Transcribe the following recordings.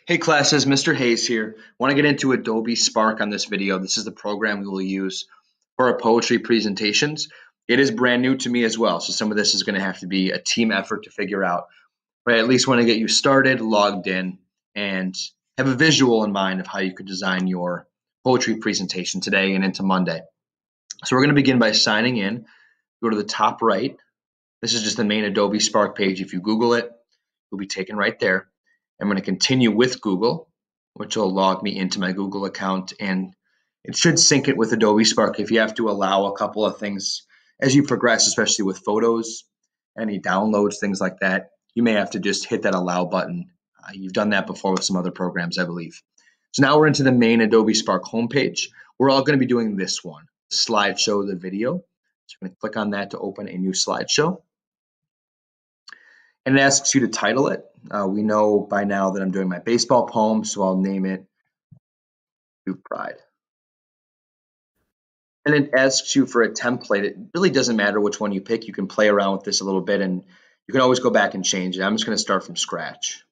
Hey classes, Mr. Hayes here. Want to get into Adobe Spark on this video. This is the program we will use for our poetry presentations. It is brand new to me as well, so some of this is going to have to be a team effort to figure out. But I at least want to get you started, logged in, and have a visual in mind of how you could design your poetry presentation today and into Monday. So we're going to begin by signing in. Go to the top right. This is just the main Adobe Spark page. If you Google it, you'll be taken right there. I'm going to continue with Google, which will log me into my Google account, and it should sync it with Adobe Spark. If you have to allow a couple of things as you progress, especially with photos, any downloads, things like that, you may have to just hit that allow button. You've done that before with some other programs, I believe. So now we're into the main Adobe Spark homepage. We're all going to be doing this one, slideshow the video. So I'm going to click on that to open a new slideshow. And it asks you to title it. We know by now that I'm doing my baseball poem, so I'll name it Duke Pride. And it asks you for a template. It really doesn't matter which one you pick. You can play around with this a little bit, and you can always go back and change it. I'm just going to start from scratch.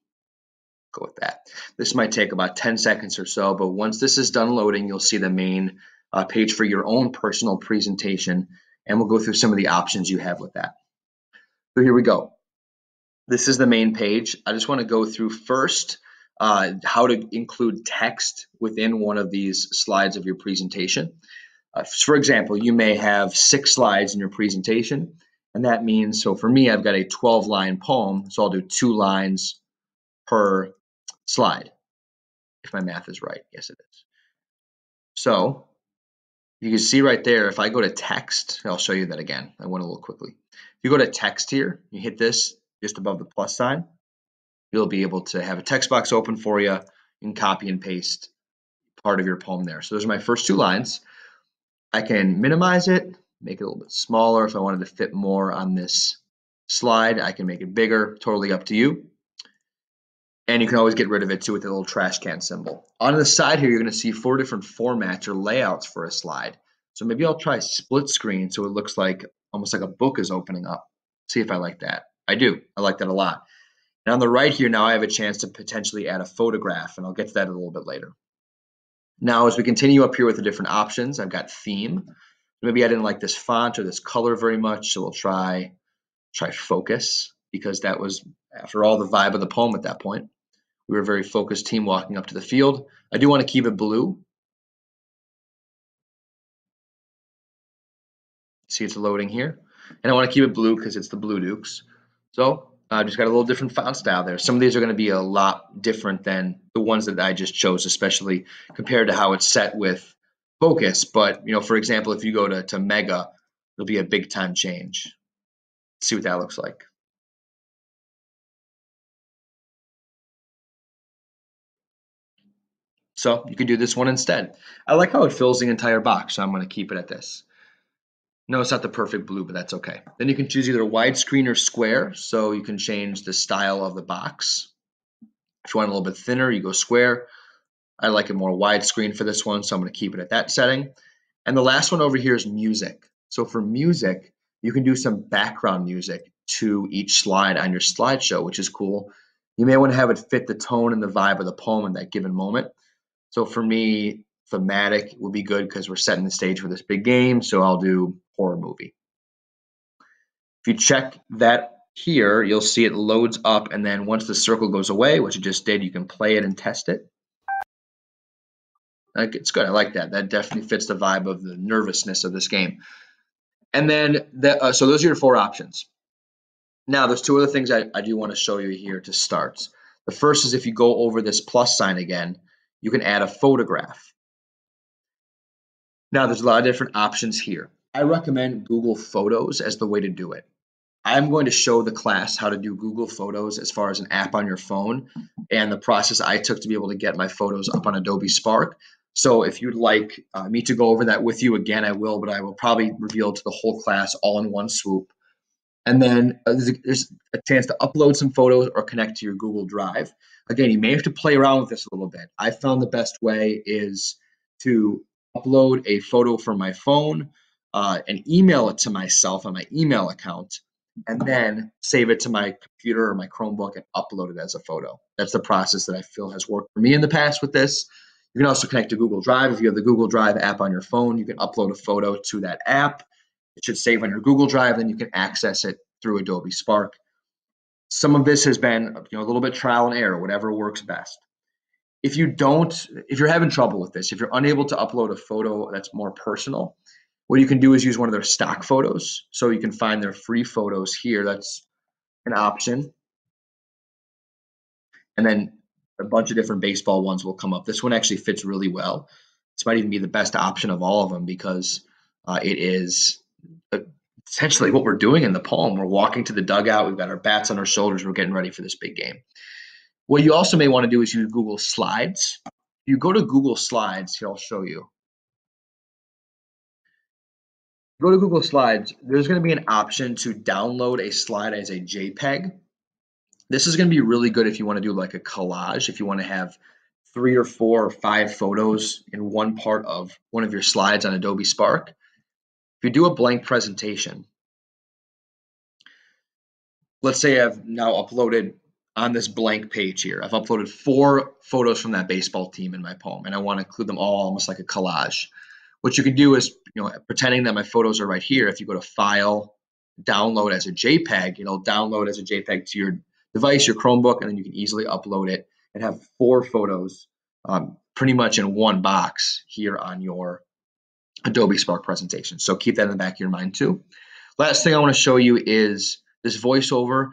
Go with that. This might take about 10 seconds or so, but once this is done loading, you'll see the main page for your own personal presentation, and we'll go through some of the options you have with that. So here we go. This is the main page. I just want to go through first how to include text within one of these slides of your presentation. For example, you may have 6 slides in your presentation, and that means, so for me, I've got a 12-line poem, so I'll do 2 lines per slide, if my math is right. Yes, it is. So you can see right there, if I go to text, I'll show you that again. I went a little quickly. If you go to text here, you hit this just above the plus sign, you'll be able to have a text box open for you. You can copy and paste part of your poem there. So those are my first 2 lines. I can minimize it, make it a little bit smaller. If I wanted to fit more on this slide, I can make it bigger, totally up to you. And you can always get rid of it too with the little trash can symbol. On the side here, you're going to see 4 different formats or layouts for a slide. So maybe I'll try split screen so it looks like almost like a book is opening up. See if I like that. I do. I like that a lot. And on the right here, now I have a chance to potentially add a photograph, and I'll get to that a little bit later. Now, as we continue up here with the different options, I've got theme. Maybe I didn't like this font or this color very much, so we'll try focus, because that was, after all, the vibe of the poem at that point. We were a very focused team walking up to the field. I do want to keep it blue. See, it's loading here. And I want to keep it blue because it's the Blue Dukes. So I've just got a little different font style there. Some of these are going to be a lot different than the ones that I just chose, especially compared to how it's set with focus. But, for example, if you go to Mega, it'll be a big time change. Let's see what that looks like. So you could do this one instead. I like how it fills the entire box, so I'm going to keep it at this. No, it's not the perfect blue, but that's okay. Then you can choose either widescreen or square, so you can change the style of the box. If you want a little bit thinner, you go square. I like it more widescreen for this one, so I'm going to keep it at that setting. And the last one over here is music. So for music, you can do some background music to each slide on your slideshow, which is cool. You may want to have it fit the tone and the vibe of the poem in that given moment. So for me, thematic would be good because we're setting the stage for this big game, so I'll do horror movie. If you check that here, you'll see it loads up, and then once the circle goes away, which it just did, you can play it and test it. It's good. I like that. That definitely fits the vibe of the nervousness of this game. And then, so those are your 4 options. Now, there's 2 other things I do want to show you here to start. The first is if you go over this plus sign again, you can add a photograph. Now, there's a lot of different options here. I recommend Google Photos as the way to do it. I'm going to show the class how to do Google Photos as far as an app on your phone and the process I took to be able to get my photos up on Adobe Spark. So if you'd like me to go over that with you again, I will, but I will probably reveal to the whole class all in one swoop. And then there's a chance to upload some photos or connect to your Google Drive. Again, you may have to play around with this a little bit. I found the best way is to upload a photo from my phone and email it to myself on my email account. and then save it to my computer or my Chromebook and upload it as a photo. That's the process that I feel has worked for me in the past with this. You can also connect to Google Drive. If you have the Google Drive app on your phone, you can upload a photo to that app. It should save on your Google Drive, then you can access it through Adobe Spark. Some of this has been, a little bit trial and error, whatever works best. If you're having trouble with this, if you're unable to upload a photo that's more personal, what you can do is use one of their stock photos. So you can find their free photos here. That's an option. And then a bunch of different baseball ones will come up. This one actually fits really well. This might even be the best option of all of them because it is essentially what we're doing in the poem. We're walking to the dugout. We've got our bats on our shoulders. We're getting ready for this big game. What you also may want to do is use Google Slides. You go to Google Slides. Here, I'll show you. Go to Google Slides. There's going to be an option to download a slide as a JPEG. This is going to be really good if you want to do like a collage, if you want to have 3 or 4 or 5 photos in one part of one of your slides on Adobe Spark. If you do a blank presentation, let's say I've now uploaded on this blank page here, I've uploaded 4 photos from that baseball team in my poem, and I want to include them all almost like a collage. What you can do is, pretending that my photos are right here, if you go to File, Download as a JPEG, it'll download as a JPEG to your device, your Chromebook, and then you can easily upload it and have 4 photos pretty much in one box here on your Adobe Spark presentation. So keep that in the back of your mind too. Last thing I want to show you is this voiceover.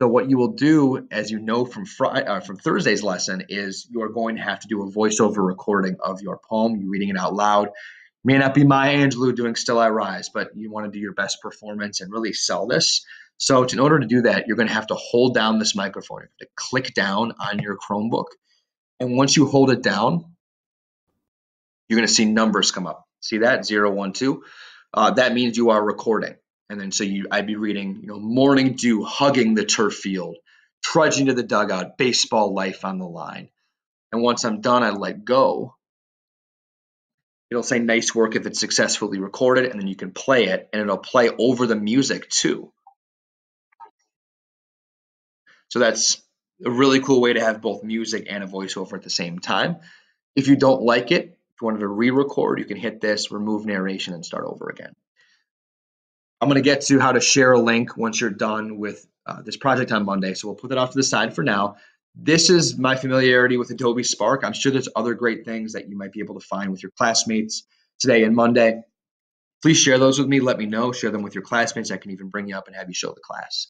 So what you will do, as you know from Thursday's lesson, is you are going to have to do a voiceover recording of your poem. You're reading it out loud. May not be Maya Angelou doing Still I Rise, but you want to do your best performance and really sell this. So in order to do that, you're going to have to hold down this microphone. You have to click down on your Chromebook. And once you hold it down, you're going to see numbers come up. See that? 0, 1, 2. That means you are recording. And then I'd be reading, morning dew hugging the turf field, trudging to the dugout, baseball life on the line. And once I'm done, I let go. It'll say nice work if it's successfully recorded, and then you can play it, and it'll play over the music too. So that's a really cool way to have both music and a voiceover at the same time. If you don't like it, if you wanted to re-record, you can hit this, remove narration, and start over again. I'm going to get to how to share a link once you're done with this project on Monday, so we'll put that off to the side for now. This is my familiarity with Adobe Spark. I'm sure there's other great things that you might be able to find with your classmates today and Monday. Please share those with me. Let me know. Share them with your classmates. I can even bring you up and have you show the class.